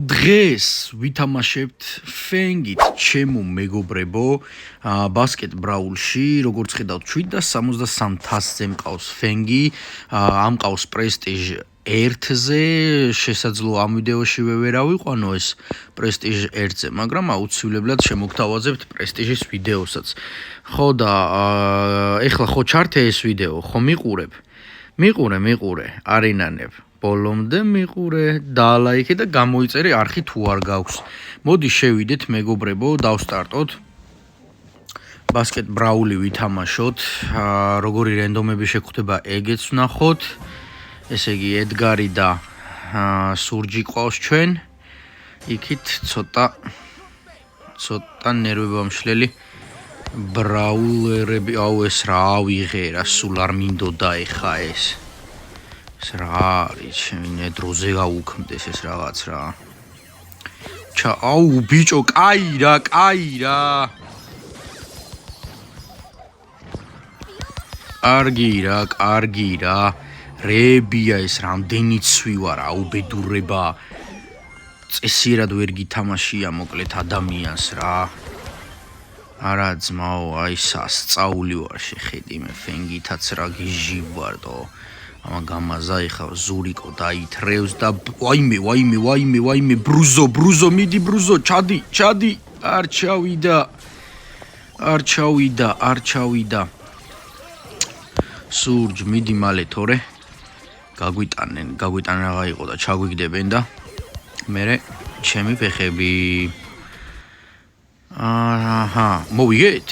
დღეს ვითამაშებთ ფენგით ჩემო მეგობრებო ბასკეტ ბრაულში როგორც ხედავთ 773,000-ზე მყავს ფენგი ამ ყავს პრესტიჟ 1-ზე შესაძლოა ამ ვიდეოში ვერ ავიყვანო ეს პრესტიჟ 1-ზე მაგრამ აუცილებლად შემოგთავაზებთ პრესტიჟის ვიდეოსაც ხო და ეხლა ხო ჩართე ეს ვიდეო ხო მიყურე არინანებ ბოლომდე მიყურე და ლაიქე და გამოიწერე არხი თუ არ გაქვს. მოდი შევიდეთ მეგობრებო, დავსტარტოთ. ბასკეტ ბრაული ვითამაშოთ. როგორი რენდომები შეგვხვდება ეგეც ვნახოთ. ესე იგი ედგარი და სურჯი ყავს ჩვენ. იქით ცოტა ნერვებამშლელი ბრაულერები, აუ ეს რა ავიღერა, სულ არ მინდოდა ეხა ეს. რა არის ჩემი დროზე გაუქმდეს ეს რაღაც რა აუ ბიჭო კაი რა კარგი რა რებია ეს რამდენი ცვი ვარ აუბედურება წესიერად ვერ გითამაშია მოკლედ ადამიანს რა არა ძმაო აი სასწაული ვარ შეხედი მე ფენგითაც რა გიჟი ვარდო ამა გამაზა ეხა ზურიკო დაითრევს და ვაიმე ბრუზო მიდი ბრუზო ჩადი არ ჩავიდა სურჯ მიდი მალე თორე გაგვიტანენ რაღა იყო და ჩაგვიგდებენ და მერე ჩემი ფეხები აჰა მოვიგეთ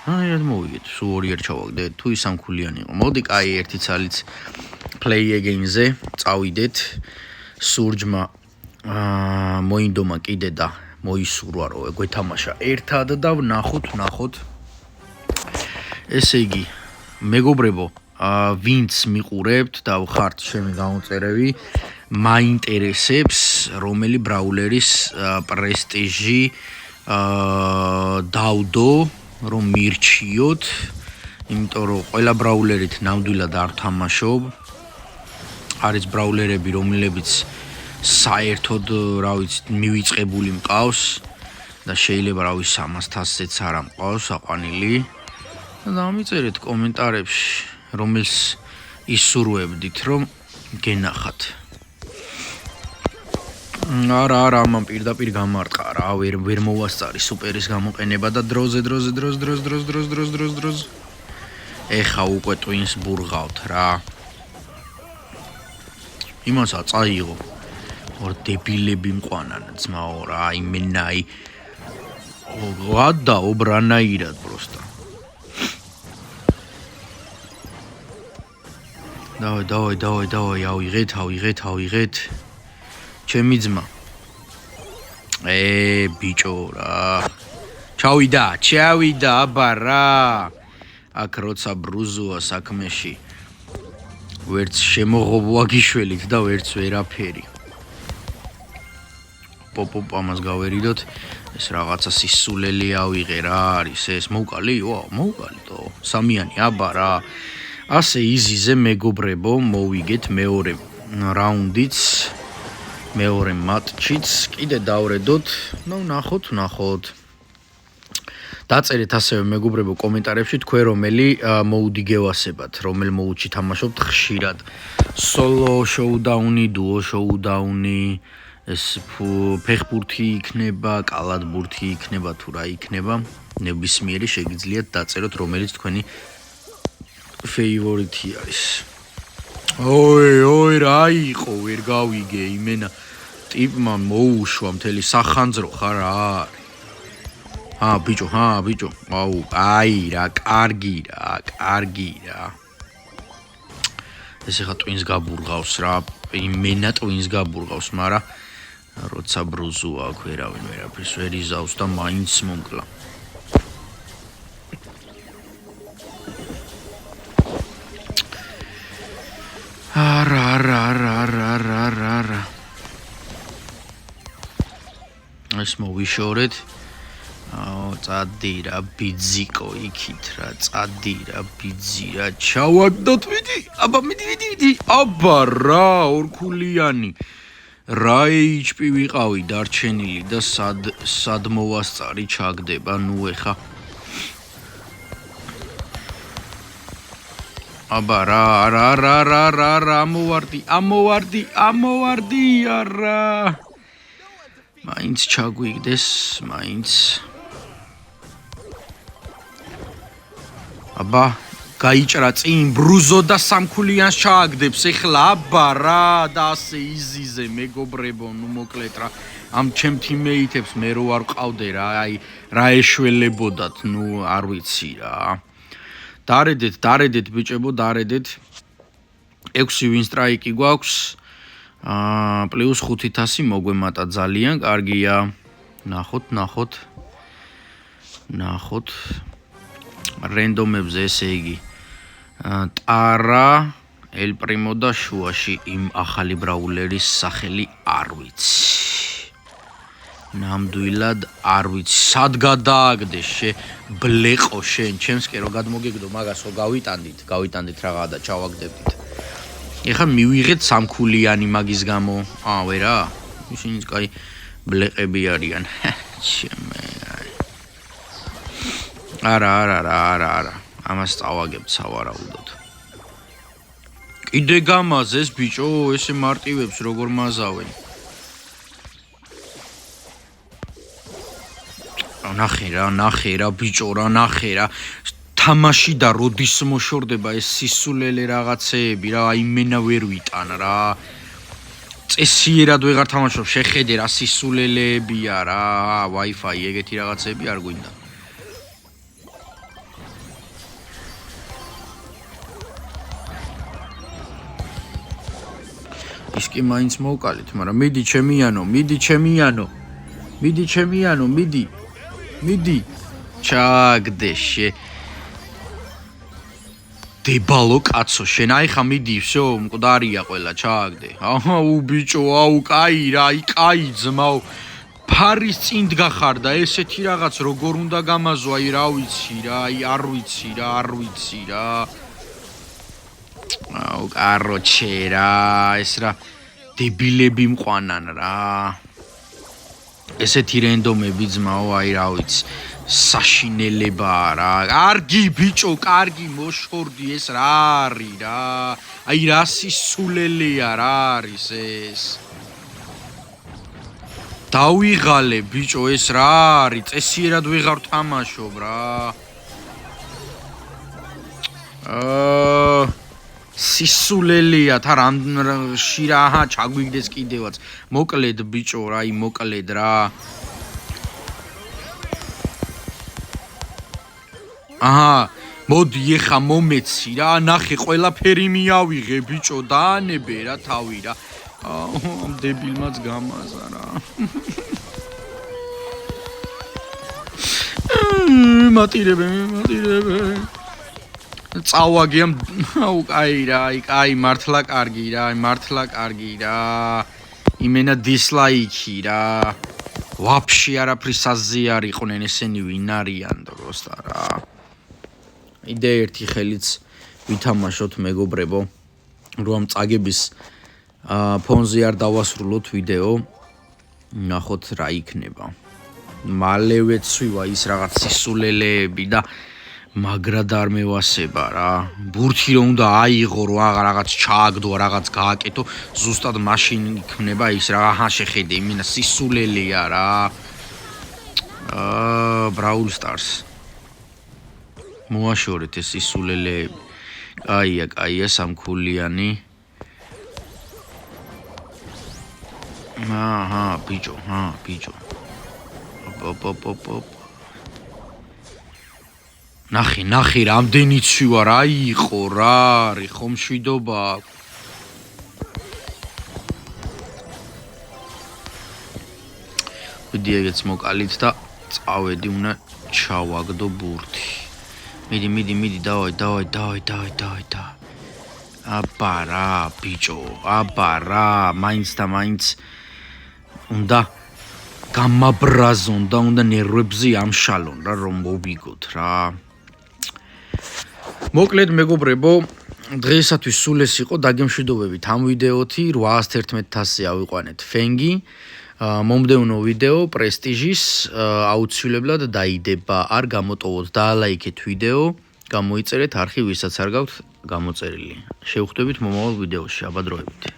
მოვიგეთ სულ ორი არ ჩავაგდეთ თუ ის სამქულიანი იყო მოდი კაი ერთი ცალიც play again-ზე წავიდეთ სურჯმა მოინდომა კიდე და მოისურვა რომ გვეთამაშა ერთად და ვნახოთ ესე იგი მეგობრებო ვინც მიყურებთ და ხართ ჩემი გამოწერები მაინტერესებს რომელი ბრაულერის პრესტიჟი დავდო რომ მირჩიოთ იმიტომ რომ ყველა ბრაულერით ნამდვილად არ თამაშობ არის ბრაულერები რომლებიც საერთოდ რა ვიცი მივიწყებული მყავს და შეიძლება რა ვიცი 300-ზეც არ მყავს აყვანილი და ამიწერეთ კომენტარებში რომელს ისურვებდით რომ გენახათ არა ამან პირდაპირ გამარტყა რა ვერ მოვასწარი სუპერის გამოყენება და დროზე ეხა უკვე ტვინს ბურღავთ რა იმასაც წაიღო ორ დებილები მყვანან ძმაო რა იმენაი ვადა ობრანაირად პროსტა დავай ავიღეთ ჩემი ძმა ბიჭო რა ჩავიდა აბა რა აქ როცა ბრუზოა საქმეში ვერც შემოღობვა გიშველით და ვერც ვერაფერი პოპ-ამას გავერიდოთ ეს რაღაცა სისულელი ავიღე რა არის ეს მოვკალი მოვკალიტო სამიანი აბა რა ასე იზიზე მეგობრებო მოვიგეთ მეორე რაუნდიც მეორე მატჩიც კიდე დავრედოთ ვნახოთ დაწერეთ ასევე მეგობრებო კომენტარებში თქვენ რომელი მოუდი გევასებათ რომელ მოუდში თამაშობთ ხშირად სოლო შოუდაუნი დუო შოუდაუნი ეს ფეხბურთი იქნება კალათბურთი იქნება თუ რა იქნება ნებისმიერი შეგიძლიათ დაწეროთ რომელიც თქვენი ფეივორიტი არის ოი რა იყო ვერ გავიგე იმენა ტიპმა მოუშვა მთელი სახანძრო ხარ ბიჭო აუ აი რა კარგი რა ეს ხა ტვინს გაბურღავს რა იმენა ტვინს გაბურღავს მაგრამ როცა ბრუზოა აქ ვერაფერს ვერ იზავს და მაინც მომკლა არა ეს მოვიშორეთ წადი რა ბიძიკო იქით რა წადი რა ბიძი რა ჩავაგდოთ მიდი აბა მიდი აბა რა ორქულიანი რა HP ვიყავი დარჩენილი და სად მოვასწარი ჩაგდება ნუ ეხა აბა რა ამოვარდი არა მაინც ჩაგვიგდეს მაინც აბა გაიჭრა წინ ბრუზო და სამქულიანს ჩააგდებს ეხლა აბა რა და ასე იზიზე მეგობრებო ნუ მოკლედ რა ამ ჩემ თიმეითებს მე რო არ ყავდე რა აი რა ეშველებოდათ ნუ არ ვიცი რა დარედეთ ბიჭებო დარედეთ 6 win strike გვაქვს პლუს 500 მოგვემატა ძალიან კარგია ნახოთ რენდომებზე ესე იგი ტარა ელ პრიმო და შუაში იმ ახალი ბრაულერის სახელი არ ვიცი ნამდვილად არ ვიცი სად გადააგდე ბლეყო შენ ჩემს კი რო გადმოგეგდო მაგას რო გავიტანდით რაღაცა და ჩავაგდებდით ეხლა მივიღეთ სამქულიანი მაგის გამო ვერა ისინიც კაი ბლეყები არიან არა ამას წავაგებთ სავარაუდოდ კიდე გამაზეს ბიჭო ესე მარტივებს როგორ მაზავენ ნახე რა ბიჭო რა ნახე რა თამაში და როდის მოშორდება ეს სისულელე რაღაცეები რა იმენა ვერ ვიტან რა წესიერად ვეღარ თამაშობ შეხედე რა სისულელეებია რა Wi-Fi ეგეთი რაღაცეები არ გვინდა ის კი მაინც მოვკალით მაგრამ მიდი ჩემიანო მიდი ჩაგდეშე დებალო კაცო შენ აი ხა მიდი всё მკვდარია ყველა ჩააგდე ბიჭო კაი ძმაო ფარის წინ დგახარდა ესეთი რაღაც როგორ უნდა გამაზო აი რა ვიცი რა აი არ ვიცი რა კაროჩე რა ეს რა დებილები მყვანან რა ესეთი რენდომები ძმაო აი რა ვიცი საშინელებაა რა კარგი ბიჭო კარგი მოშორდი ეს რა არის რა აი რა სისულელეა რა არის ეს დავიღალე ბიჭო ეს რა არის წესიერად ვეღარ თამაშობ რა სისულელეა თა რამში რა ჩაგვიგდეს კიდევაც მოკლედ ბიჭო რა აი მოკლედ რა მოდი ეხა მომეცი რა ნახე ყველაფერი მიავიღე ბიჭო დაანებე რა თავი რა დებილმაც გამაზა რა მატირებე წავაგე კაი მართლა კარგი რა იმენა დისლაიკი რა ვაფშე არაფრის აზიარიყვნენ ესენი ვინ არიან დროსტა რა იდე ერთი ხელიც ვითამაშოთ მეგობრებო რომ წაგების ფონზე არ დავასრულოთ ვიდეო ნახოთ რა იქნება მალევე ცვივა ის რაღაც სისულელეები და მაგრად არ მევასება რა ბურთი რომ უნდა აიღო რომ რაღაც ჩააგდო რაღაც გააკეთო ზუსტად მაშინ იქნება ის რა შეხედე იმენა სისულელეა რა Brawl Stars მოაშორეთ ეს სისულელეები კაია სამქულიანი ბიჭო ნახე რამდენი ცვივა რა იყო რა არის ხომ შვიდობა ვიდი ეგეც მოკალით და წავედი უნდა ჩავაგდო ბურთი მიდი დავай აბა რა ბიჭო მაინც უნდა გამაბრაზონ და უნდა ნერვებზე ამშალონ რა რომ მოვიგოთ რა მოკლედ მეგობრებო დღეისათვის სულ ეს იყო, დაგემშვიდობებით ამ ვიდეოთი 811-ზე ავიყვანეთ ფენგი. მომდევნო ვიდეო პრესტიჟის აუცილებლად დაიდება, არ გამოტოვოთ, დაალაიქეთ ვიდეო, გამოიწერეთ არხი, ვისაც არ გაქვთ გამოწერილი. შევხვდებით მომავალ ვიდეოში, აბა დროებით.